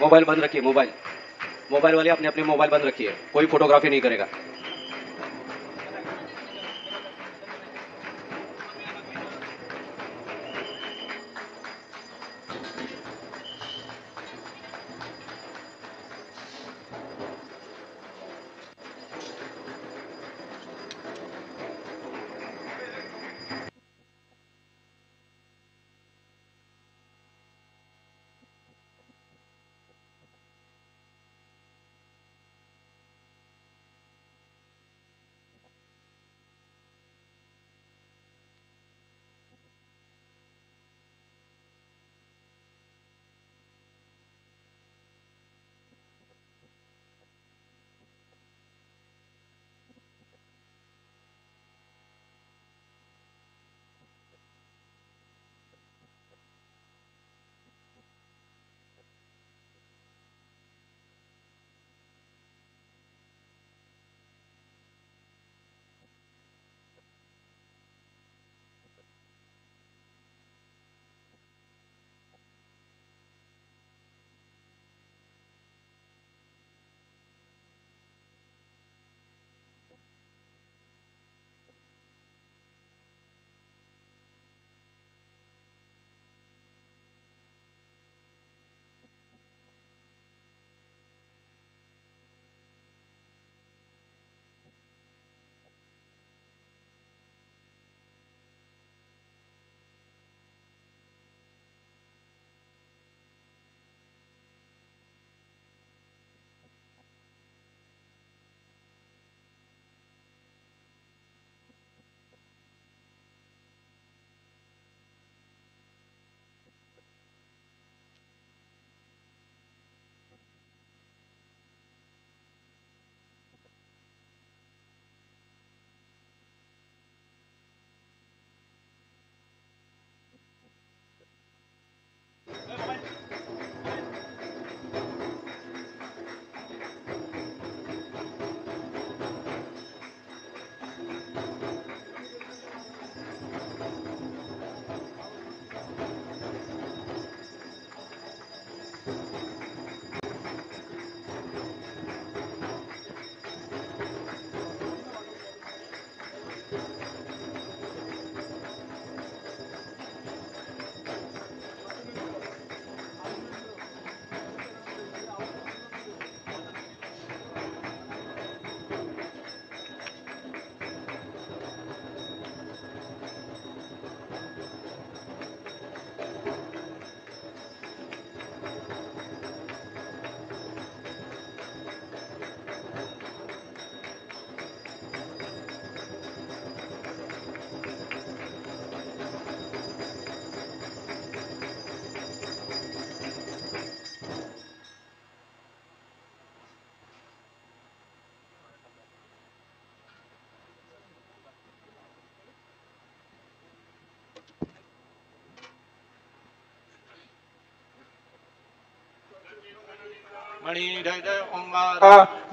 Mobile बंद रखिए, mobile mobile वाले अपने अपने मोबाइल बंद रखिए, कोई फोटोग्राफी नहीं करेगा।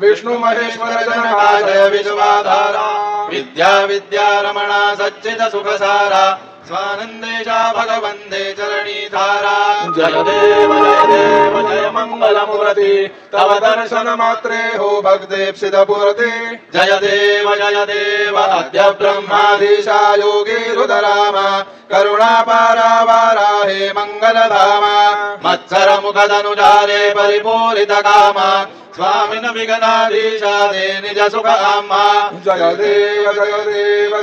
विष्णु महेश्वर जनका जय विश्वाधारा विद्या विद्या रमणा सच्चिद सुखसारा स्वानंदेशा भगवंदे चरणी धारा जय देव जय मंगल मूर्ति तव दर्शन मात्रे हो भक्तेप्सित पूर्ति जय देव अद्य ब्रह्माधीशा योगी रुद्रामा करुणा पारावारा हे मंगल धामा मत्सर मुखदनुजारे परिपूरित कामा स्वामिन विघ्नाधीशा दे निज सुख आमा जय देव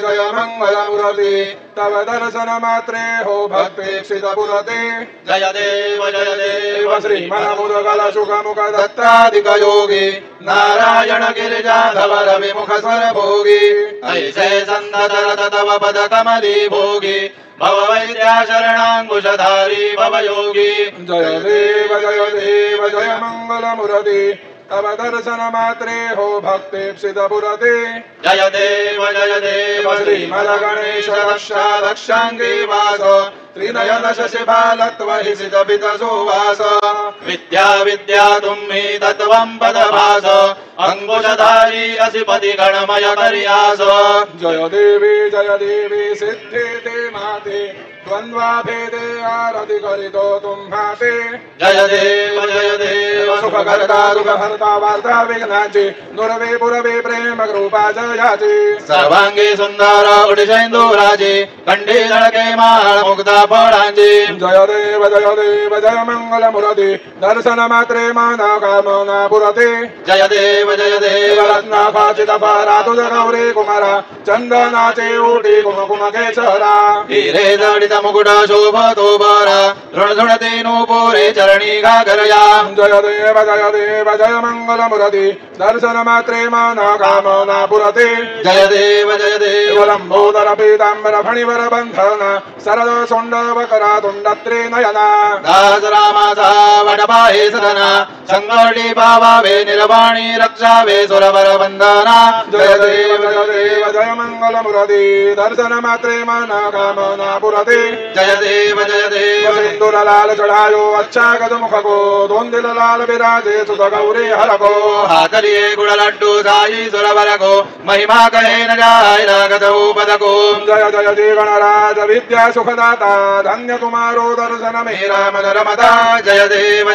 जय मंगल मूर्ति तव दर्शन मात्रे हो भक्तेप्सित पूर्ति जय देव श्रीमन मुदगल सुख मुख दत्तादिक योगी नारायण गिरिजाधवर विमुख स्वर भोगी ऐसे संदतर तव पद कमली भोगी भव वैद्या शरणांकुशधारी भव योगी जय देव जय मंगल मूर्ति तव दर्शन मात्रे हो भक्तेप्सित पूर्ति जय देव श्रीमद गणेश रक्षा रक्षांगी वास त्रिनयन शशिभालत्वहिसित पित सुवास विद्या विद्या तुम्ही तत्वं पदभास अंकुशधारी असिपति गणमय कर्यास जय देवी सिद्धि ते माते द्वंद्वा भेदे आरति करितो तुम्हाते जय देव सुखकर्ता दुःखहर्ता वार्ता विघ्नाची दुर्वे पुरवे प्रेम कृपा जयाची सर्वांगी सुंदर उडिशेंदुराजी कंठी धडके माळ मुक्ता फळांची जय देव जय मंगल मूर्ती दर्शन मात्रे मन कामना पुरते जय देव रत्नाखाचित पारा तुझ गौरी कुमारा चंदनाचे ओटी कुमकुम केसरा हिरे जडित मुकुट शोभतो बरा ऋणझुणते नूपुरे चरणी घागरया जय देव जय मंगल मूर्ती दर्शन मात्रे मन कामना पुरते जय देव लंबोदर पीतांबर फणिवर बंधन सरद सोंड वकरा तुंडत्रे नयना दास रामाचा वडपाहे सदना संगडी पावावे निर्वाणी रक्षावे सुरवर वंदना जय देव जय मंगल मूर्ती दर्शन मात्रे मन कामना पुरते जय देव सिंदूर लाल चढ़ायो अच्छा गज मुख को धोंदिल लाल विराजे सुत गौरी हर को हाथरिए गुड़ लड्डू साई सुरवर को महिमा कहे न जाय लागत पद को जय जय गणराज विद्या सुखदाता धन्य तुम्हारो दर्शन मेरा मदर मता जय देव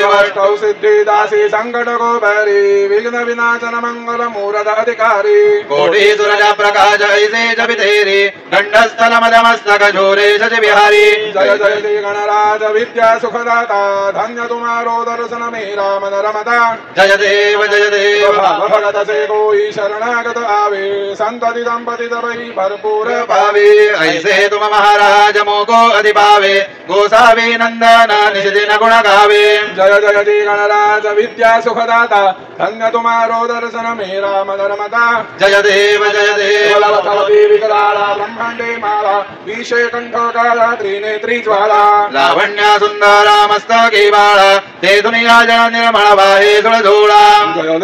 अष्टौ सिद्धि दासी संकट को बैरी विघ्न विनाशन मंगल मूरत अधिकारी कोटि सुरजा प्रकाश ऐसे जब तेरी दंडस्थल मदमस्तक झोरे सज बिहारी जय जय गणराज विद्या सुखदाता धन्य तुम्हारो दर्शन मेरा मदर मता जय देव भगत से कोई शरणागत आवे संतति दंपति सबई भरपूर पावे ऐसे तुम महाराज मोको अधिपावे गोसावे नंदन निशिदिन गुण गावे जय जय गणराज विद्या सुखदाता धन्य तुम्हारो दर्शन मेरा मदर मता जय देव विकराला ब्रह्मांडे माला विषय कंठ काला त्रिनेत्री ज्वाला लावण्य सुंदरा मस्तके बाळा ते दुनिया जन निर्मळ वाहे सुळधोळा जय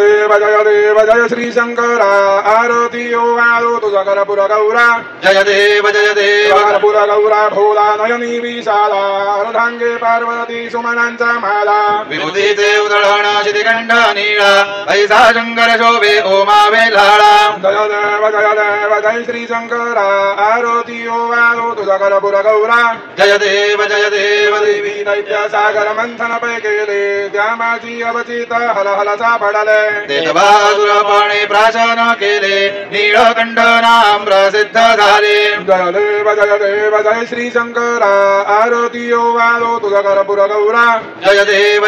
देव जय श्री शंकरा आरती ओ आलो तुझा करपुर गौरा जय देव करपुर गौरा भोला नयनी विशाला अर्धांगे पार्वती सुमनांचा माला विभूतीचे उधळण शितिकंठ नीळा ऐसा शंकर शोभे ओमावे लाळा जय देव जय श्री शंकरा आरती ओ आलो तुझा करपुर गौरा जय देव देवी दैत्य सागर मंथन पै केले त्या माझी अवचित हल हल सापडले देवासुरपणे प्राशन केले नीळकंठ नाम प्रसिद्ध झाले जय देव जय श्री शंकरा आरती ओ आलो तुझा करपुर गौरा जय देव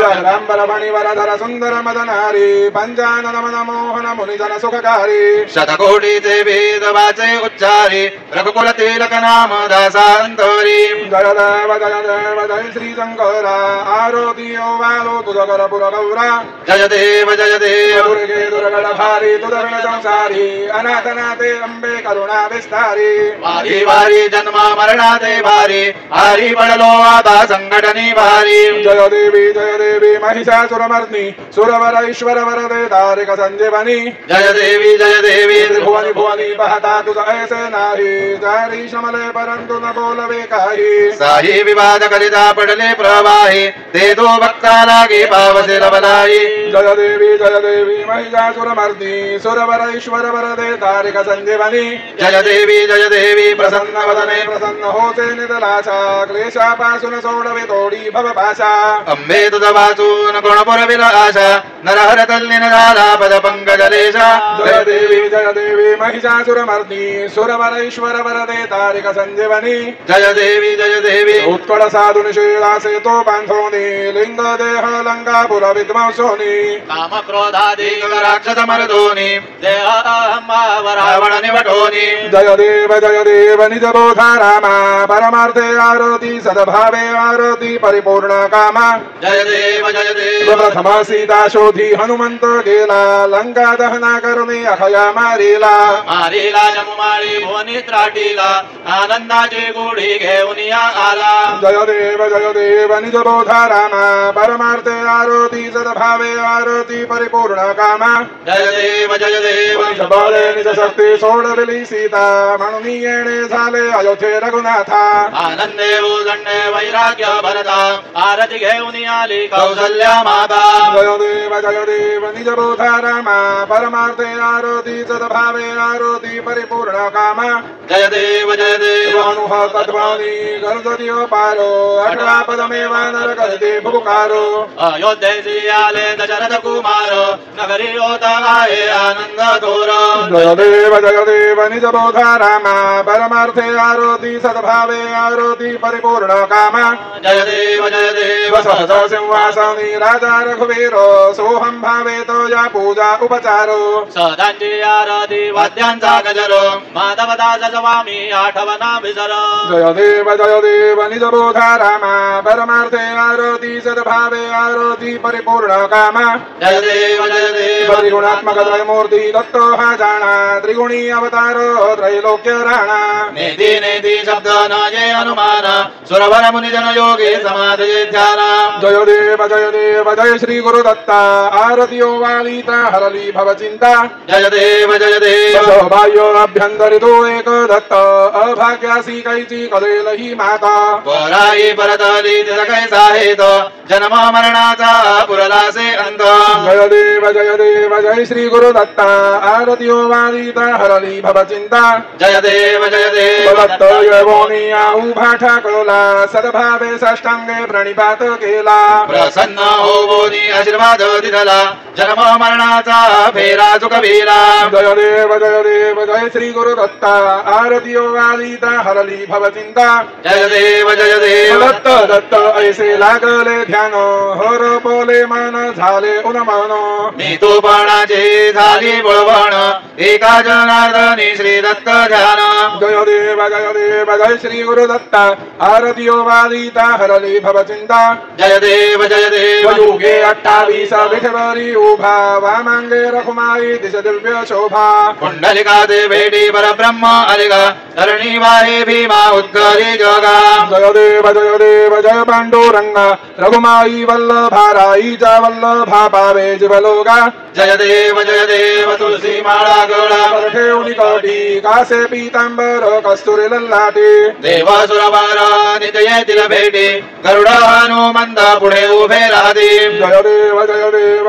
रांबर फणिवर धर सुंदर मदनारी पंचानन मन मोहन मुनिजन सुखकारी शतकोटीचे वेद वाचे उच्चारी रघुकुल तिलक नाम दासांतरी जय देव जय श्री शंकरा आरती ओ आलो तुझा करपुर गौरा जय देव दुर्गे दुर्गण भारी दुर्गण संसारी अनाथनाथे अंबे करुणा विस्तारी वारी वारी जन्म मरणाते भारी हारी पडलो आता संकटनी भारी जय देवी महिषासुरमर्दिनी सुरवर ईश्वर वरदे तारिक संजीवनी जय देवी भुवनी भुवनी पाहता तुझ ऐसे नाही जारी शमले परंतु न बोलवे काही साही विवाद करिता पडले प्रवाही ते दो भक्ता लागे पावसे रबलाई जय देवी महिषासुरमर्दिनी सुरवर ईश्वर वरदे तारिक संजीवनी जय देवी प्रसन्न वदने प्रसन्न होते निदलाचा क्लेशापासून सोडवे तोडी भवपाशा अंबे तुझ वाचून गुणपुर विलासा नरहर तल्लीन झाला पद पंकजलेशा जय देवी महिषासुरमर्दिनी सुरवर ईश्वर वरदे तारिक संजीवनी जय देवी उत्कट साधु निषेधासे तो बांधोनी लिंग देह लंकापुर विद्वांसोनी काम क्रोधादि राक्षस मर्दोनी देह रावण निवटोनी जय देव निज बोधा रामा परमार्थे आरती सद्भावे आरती परिपूर्ण कामा जय देव प्रथमा सीता शोधी हनुमंत गेला लंका दहना करणे अखया मारिला जमुमाळी भुवनी त्राटीला आनंदाची गुढी घेऊन या आला जय देव निज बोधा रामा परमार्थे आरती सद्भावे आरती परिपूर्ण कामा जय देव निज शक्ती सोडविली सीता म्हणून येणे झाले अयोध्ये रघुनाथा आनंदे कंडे वैराग्य भरता आरती घेऊन आली कौसल्या माता जय देव निज बोधा रामा परमार्थे आरती सद्भावे आरती परिपूर्ण कामा जय देव अनुह तद्वाणी गणपतियो पारो अठरा पदमेव नर करते पुकारो अयोध्येसी आले दशरथ कुमार नगरी होता आहे आनंद घोर जय देव निज बोधा रामा परमार्थे आरती सद्भावे आरती परिपूर्ण कामा जय देव सहसा सिंहासनी राजा रघुवीरो सोहम भावे तो या पूजा उपचारो सदांची आरती वाद्यांचा गजरो माधवदास स्वामी आठवना विसरो जय देव निज बोधा रामा परमार्थे आरती सद्भावे आरती परिपूर्ण कामा जय देव त्रिगुणात्मक त्रयमूर्ती दत्तो हा जाणा त्रिगुणी अवतारो त्रैलोक्य राणा नेति नेति शब्द नये अनुमान सुरवर मुनि जन योगी समाधि ध्यान जय देव जय श्री गुरु दत्ता आरतियो वालिता हरली भव चिंता जय देव सौभाग्यो अभ्यंतरितो एक दत्त अभाग्यासी कैची कलेलही माता पराई परतली तिरकै साहेत जन्म मरणाचा पुरलासे अंत जय देव जय श्री गुरु दत्ता आरतियो वालिता हरली भव चिंता जय देव दत्त यवोनी उभा ठाकला सद्भावे साष्टांगे प्रणिपात केला प्रसन्न होवोनी आशीर्वाद दिला जन्म मरणाचा फेरा चुकविला जय देव जय श्री गुरु दत्ता आरतियो वालिता हरली भव चिंता जय देव दत्त ऐसे लागले ध्यान हर पोले मन झाले उन्मन मी तो बाणाचे झाली बळवण एका जनार्दनी श्री दत्त ध्यान जय देव जय श्री गुरु दत्ता आरतियो वालिता हरली भव चिंता जय देव युगे 28 विठवरी उभा वामांगे रखुमाई दिश दिव्य शोभा कुंडलिका दे भेटी परब्रह्म अलिगा धरणी वाहे भीमा उद्गरी जगा जय देव जय पांडुरंगा रघुमाई वल्लभा राईचा वल्लभा पावे जीवलोगा जय देव तुलसी माळा गळा पर ठेवून कटी कासे पीतांबर कस्तुरी लल्लाटी देवासुरवार नित्य येतील भेटी गरुड हनुमंत पुढे उभे राहते जय देव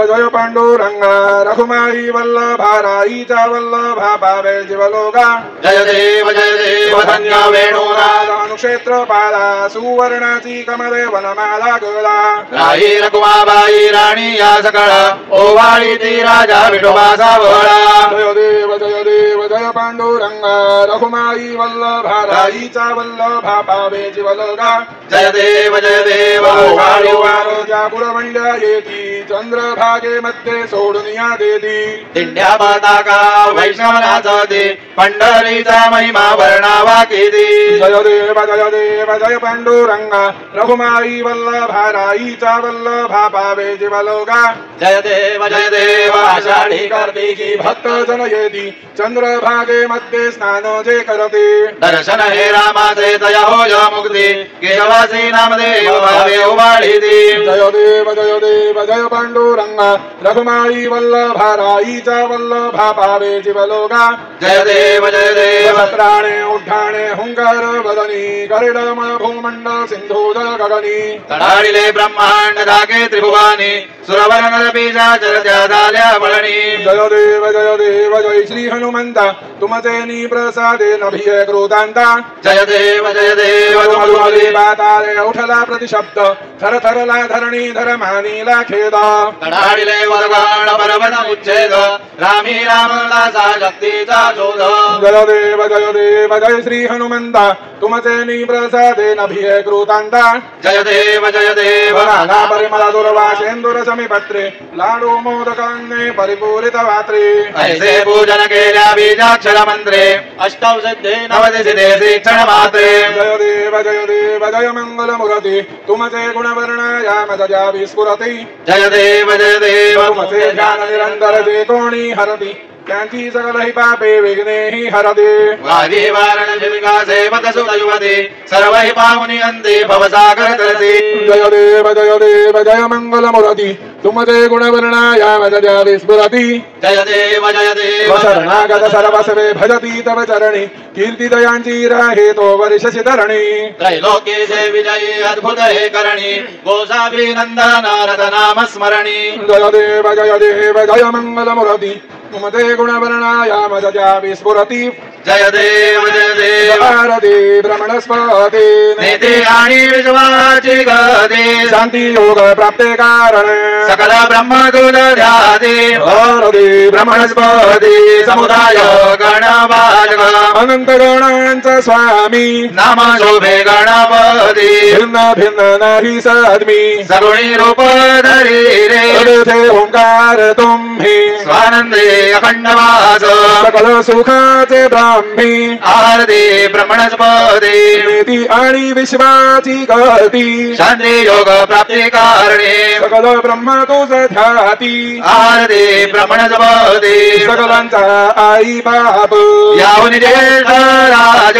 जय पांडुरंगा रघुमाई वल्लभा राईचा वल्लभा पावे जीवलोगा जय देव धन्य वेणुनाद अनुक्षेत्र पाला सुवर्णाची कमले वनमाला गळा राई रघुमाबाई राणी या सकळा ओवाळी ती राजा विठोबाचा वळा जय देव जय पांडुरंगा रघुमाई वल्लभा राईचा वल्लभा पावे जीवलोगा जय देव वारोजा पुरमंड्या येती चंद्रभागे मध्ये सोडून या देती दिंड्या पताका वैष्णवनाचा दे पंढरीचा महिमा वर्णावा केली जय देव जय पांडुरंगा रघुमाई वल्लभा राईचा वल्लभा पावे जीवलोगा जय देव आषाढी कार्तिकी भक्त जन येती चंद्रभागे मध्ये स्नान जे करते दर्शन हे रामाचे दया होय मुक्ती केशवासी नामदेव भावे उभाळीती जय देव जय पांडुरंगा रघुमाई वल्लभा राईचा वल्लभा पावे जीवलोगा जय देव सत्राणे उड्डाणे हुंकार वदनी गरुडमळ भूमंडल सिंधू जल गगनी तडाळिले ब्रह्मांड धागे त्रिभुवानी सुरवर नरबीजा चरत्या झाल्या बळणी जय देव जय श्री हनुमंता तुमचे प्रसादे नभिये क्रोधांता जय देव मधुमधुरी बाताले उठला प्रतिशब्द थर थरला धरणी धर्मानीला खेद तडाळिले वरगाण पर्वत उच्छेद रामी रामदासा शक्तीचा शोध जय देव जय श्री हनुमंता तुमचे प्रसादे नभिये क्रोधांता जय देव नाना परिमला दुर्वासेंदुर समीपत्रे लाडू मोदकांने परिपूरित वात्रे ऐसे पूजन केल्या बीजाक्षर मंत्रे अष्टौ सिद्धे नवदिसिद्धे शिक्षण मात्रे जय देव जय मंगल मूर्ती तुमचे गुणवर्णया मजया विस्फुरति जय देव तुमचे ज्ञान निरंतर जे कोणी हरति त्यांची सकलहि पापे विघ्नेहि हरते वादी वाराणसी विकासे मतसुतयुवते सर्वहि पावनी अन्ते भवसागर तरते जय देव जय मंगलमूर्ति तुमते गुणवर्णाया मजया विस्फुरति जय देव शरणागत सर्वस्वे भजति तव चरणी कीर्तिदयांची राहे तो वर्षसि धरणी त्रैलोक्येशे विजयी अद्भुत हे करणी गोसाभिनंदन नारद नाम स्मरणी जय देव जय मंगलमूर्ति तुमते गुणवर्णाया मजया विस्फुरति जय देव भारती ब्रह्मणस्पती नेते आणि विश्वाची गती शांती योग प्राप्ते कारण सकल ब्रह्मदूत ध्याते भारती ब्रह्मणस्पती समुदाय गणवाजग अनंत गणांचा स्वामी नाम शोभे गणपती भिन्न भिन्न नाही साधमी सगुणी रूप धरी रे ओंकार तुम्ही स्वानंदे अखंड वास सकल सुखाचे ब्राह्मी आरती ब्रह्मणस्पती नीती आणि विश्वाची गती शांती योग प्राप्ती कारणे सकल ब्रह्म तुझ ध्याती आरती ब्रह्मणस्पती सकलांचा आई बाप याहुनी ज्येष्ठ राज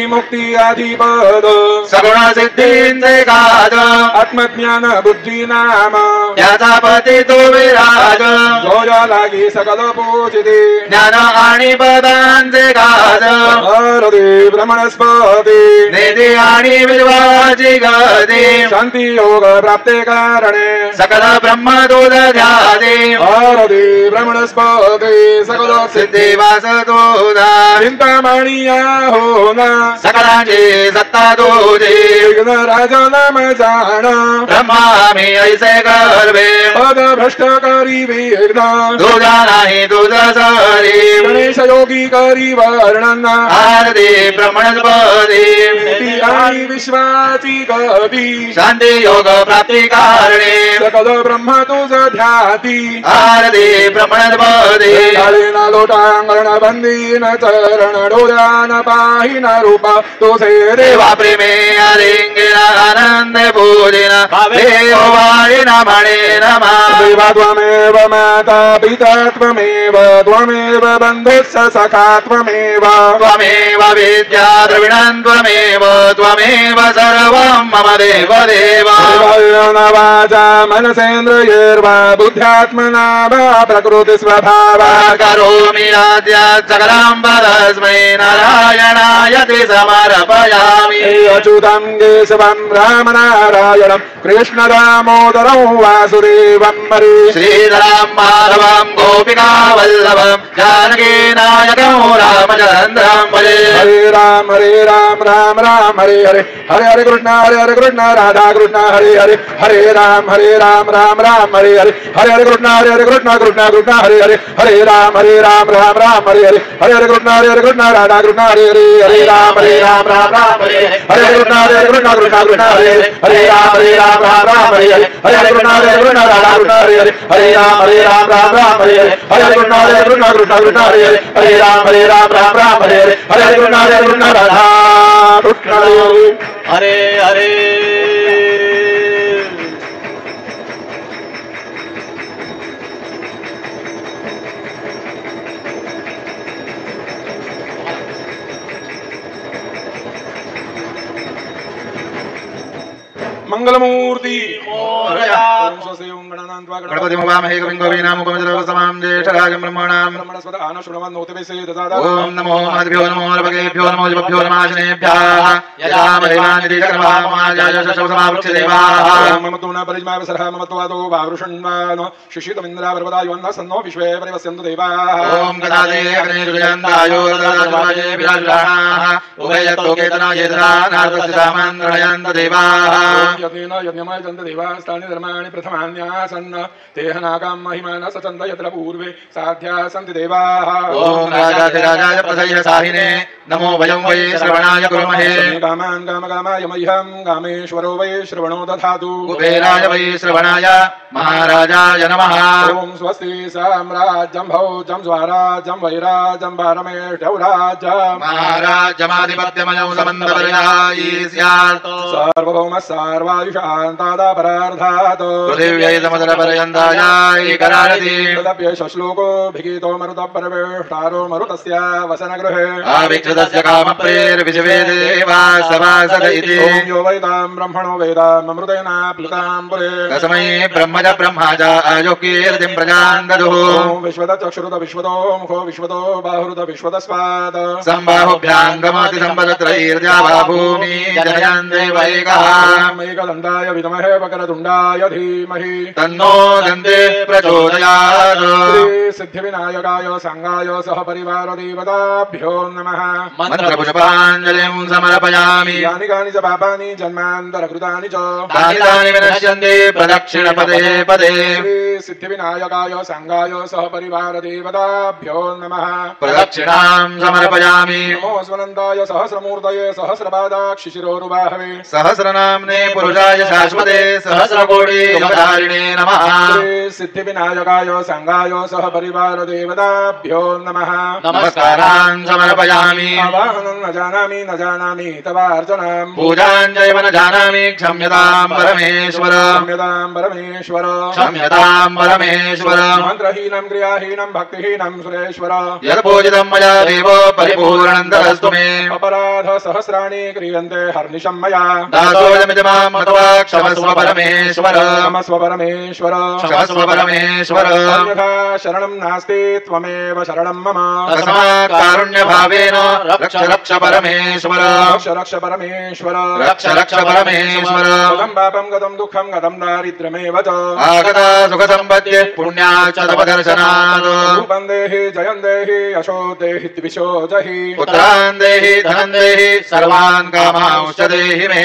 मुक्ती आधिपद सगुण सिद्धींचे काज आत्मज्ञान बुद्धी नाम त्याचा पती तो विराज जोया लागी सकल पूजिते ज्ञान आणि पदांचे काज भारती ब्रह्मणस्पती निधी आणि विश्वाची गती शांती योग प्राप्ते कारणे सकल ब्रह्मदूत ध्याते भारती ब्रह्मणस्पती सकल सिद्धी वास तुझा चिंतामणी हो ना सकलांची सत्ता तुझी विघ्न राज नाम जाण ब्रह्मामी ऐसे गर्भे पद भ्रष्ट करी विघ्न तुझा नाही तुझ सरी गणेश योगी करी वर्णन आरती ब्रह्मणस्पती नीती आणि विश्वाची गती शांती योग प्राप्ती कारणे सकल ब्रह्म तुझ ध्याती आरती ब्रह्मणस्पती काळीन लोटांगण बंदीन चरण डोळ्यान पाहिन रूप तुझे देवा देवा प्रेमे अलिंगिन आनंद पूजिन वाळीन म्हणे नमा देवा त्वमेव माता पिता त्वमेव बंधुश्च सखा त्वमेव त्वमेव विद्या द्रविणं त्वमेव सर्वं मम देव देव देवायन वाचा मनसेन्द्रियैर्वा बुद्ध्यात्मना वा प्रकृति स्वभावा करोमि आद्यात् सकलं परस्मै नारायणाय ते समर्पयामि अच्युतं केशवं रामनारायणं कृष्ण दामोदरं वासुदेवं हरे श्रीधरं माधवं गोपिका वल्लभं जानकी नायकं रामचन्द्रं भजे हरे राम राम राम हरे हरे हरे कृष्ण राधा कृष्ण हरे राम राम हरे हरे कृष्ण कृष्ण हरे राम राम हरे कृष्ण राधा कृष्ण हरे राम हरे कृष्ण हरे राम राम हरे कृष्ण राधा कृष्ण हरे राम हरे कृष्ण कृष्ण हरे राम कृष्ण राधा कृष्ण हरे हरे मंगलमूर्ति गणपति मुवामहे कविं कवीनामुपमित्रवसमां ज्येष्ठराजं ब्रह्मणां ओम नमो माधभ्यो नमो नभगेभ्यो नमो जिभ्यो नमाशनेभ्यः यजामदेवानिधि चक्रवामाजाय शशवसमावृक्ष देवाः मम तुना परिज्मा विसरः मम त्वादो वावृषण्वान शिशितमिन्द्रावरपदायुवन्न सन्नो विश्वे परिवस्यन्तु देवाः ओम गदादे अग्निर्जयन्तायो रदादाजवाजे विराजराणाः उभयतोकेतना येतरा नारदस्यामन्त्रणयन्त देवाः यज्ञेन यज्ञमय चन्द देवास्तानि धर्माणि प्रथमान्यासन् तेह नागां महिमानः सचन्द यत्र पूर्वे साध्या सन्ति देवाः ओम राजाधिराजाय प्रसह्य साहिने नमो वयं वै श्रवणाय कुर्महे कामान् कामकामाय मह्यं कामेश्वरो वै श्रवणो दधातु कुबेराय वै श्रवणाय महाराजाय नमः ओम स्वस्ति साम्राज्यं भौजं स्वराज्यं वैराज्यं पारमेष्ठौराज्यं महाराजमाधिपत्यमयं समन्तपर्यायी स्यात् सार्वभौमः सर्वायुषान्तादापरार्धात् पृथिव्यै समुद्रपर्यन्तायै करारति तदप्येष श्लोको भिगीतो मरुतः परवेष्टारो मरुतस्य वसनगृहे आवीक्षितस्य कामप्रेर्विशिवे देवा सभासद इति ॐ यो वैतां ब्रह्मणो वेदामृतेन प्लुतां पुरे तस्मै ब्रह्मज ब्रह्मा च आयोक्येर्तिं प्रजान् ददुः ॐ विश्वतचक्षुरुत विश्वतो मुखो विश्वतो बाहुरुत विश्वतस्वात् सम्बाहुभ्यां गमति सम्पदत्रैर्द्यावा भूमि जनयन् देवैकः एकदन्ताय विद्महे वक्रतुण्डाय धीमहि तन्नो दन्ते प्रचोदयात् सिद्धिविनायकाय सांगाय सह परिवार देवताभ्यो नमः मन्त्रपुष्पाञ्जलिं समर्पयामि यानि कानि च पापानि जन्मान्तरकृतानि च तानि तानि विनश्यन्ति प्रदक्षिणपदे पदे सिद्धिविनायकाय सांगाय सह परिवार देवताभ्यो नमः प्रदक्षिणां समर्पयामि नमो स्वनन्ताय सहस्रमूर्तये सहस्रपादाक्षिशिरोरुबाहवे सहस्रनाम्ने पुरुषाय शाश्वते सहस्रकोटि युगधारिणे नमः सिद्धिविनायकाय सांगाय सह परिवार देवताभ्यो नमः नमस्कारान् समर्पयामि आवाहनं न जानामि तवार्चनां पूजां चैव न जानामि क्षम्यतां परमेश्वर क्षम्यतां परमेश्वर क्षम्यतां परमेश्वर मन्त्रहीनं क्रियाहीनं भक्तिहीनं सुरेश्वर यत्पूजितं मया देव परिपूर्णं तदस्तु मे अपराध सहस्राणि क्रियन्ते हर्निशं मया दासोऽयमिति मां मत्वा क्षमस्व परमेश्वर क्षमस्व परमेश्वर क्षमस्व परमेश्वर अन्यथा शरणं नास्ति त्वमेव शरणं मम तस्मात् कारुण्यभावेन रक्ष रक्ष परमेश्वर रक्ष परमेश्वर रक्ष रक्ष परमेश्वर गतं पापं गतं दुःखं गतं दारिद्र्यमेव च आगता सुखसम्पत्तिः पुण्यात् च तव दर्शनात् रूपं देहि जयं देहि यशो देहि द्विषो जहि पुत्रान् देहि धनं देहि सर्वान् कामांश्च देहि मे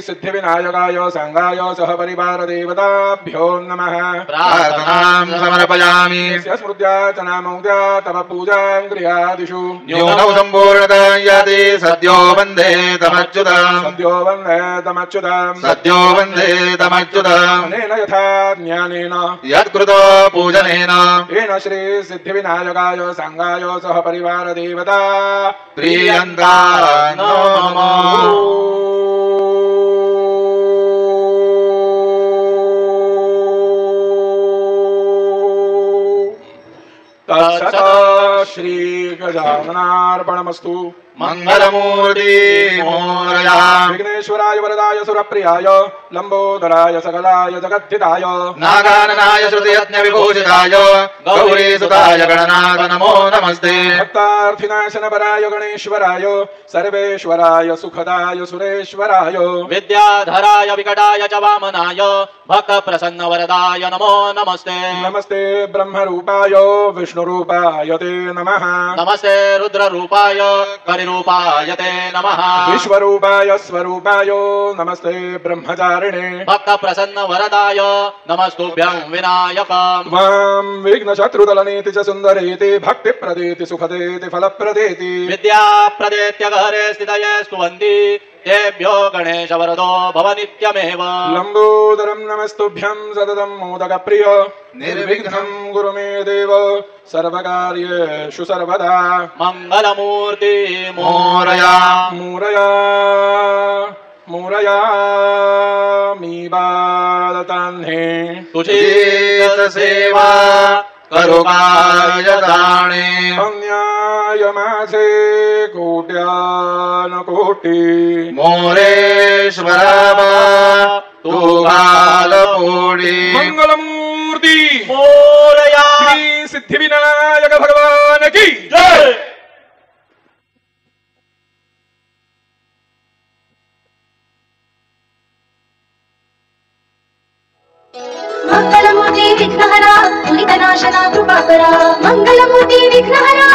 सिद्धिविनायकाय सांगाय सह परिवार देवताभ्यो नमः प्रार्थनां समर्पयामि स्मृत्या च नामोद्या तव पूजां गृहादिषु न्यूनौ सम्पूर्णता याति सद्यो वन्दे तमच्युतम् सद्यो वन्दे तमच्युतम् सद्यो वन्दे तमच्युतम् अनेन यथा ज्ञानेन यत्कृतो पूजनेन येन श्री सिद्धिविनायकाय सांगाय सह परिवार देवता प्रीयन्ता नमः तत्सत् श्री गजाननार्पणमस्तु मंगलमूर्ति मोरया विघ्नेश्वराय वरदाय सुरप्रियाय लंबोदराय सकलाय जगद्धिताय नागाननाय श्रुतियज्ञ विभूषिताय गौरीसुताय गणनाथ नमो नमस्ते भक्तार्थिनाशनपराय गणेश्वराय सर्वेश्वराय सुखदाय सुरेश्वराय विद्याधराय विकटाय च वामनाय भक्त प्रसन्न वरदाय नमो नमस्ते नमस्ते ब्रह्मरूपाय विष्णुरूपाय ते नमः नमस्ते रुद्ररूपाय करिरूपाय ते नमः विश्वरूपाय स्वरूपाय नमस्ते ब्रह्मचारिणे भक्त प्रसन्न वरदाय नमस्तुभ्यं विनायक त्वां विघ्नशत्रुदलनीति च सुन्दरेति भक्तिप्रदेति सुखदेति फलप्रदेति विद्या प्रदेत्य घरे स्थितये स्तुवन्ति तेभ्यो गणेश वरदो भव नित्यमेव लंबोदरं नमस्तुभ्यं सततं मोदकप्रिय निर्विघ्नं गुरु मे देव सर्वकार्येषु सर्वदा मंगलमूर्ति मोरया मूरया मूरया मी बालतान्हे तुझी सेवा करुकाय दाणे अन्याय माझे कोट्यान कोटी मोरेश्वरा तू घालपोडी मंगलमूर्ती मोरया श्री सिद्धिविनायक भगवान की जय मंगलमूर्ति विघ्नहरा दुरितनाशना कृपाकरा मंगलमूर्ति विघ्नहरा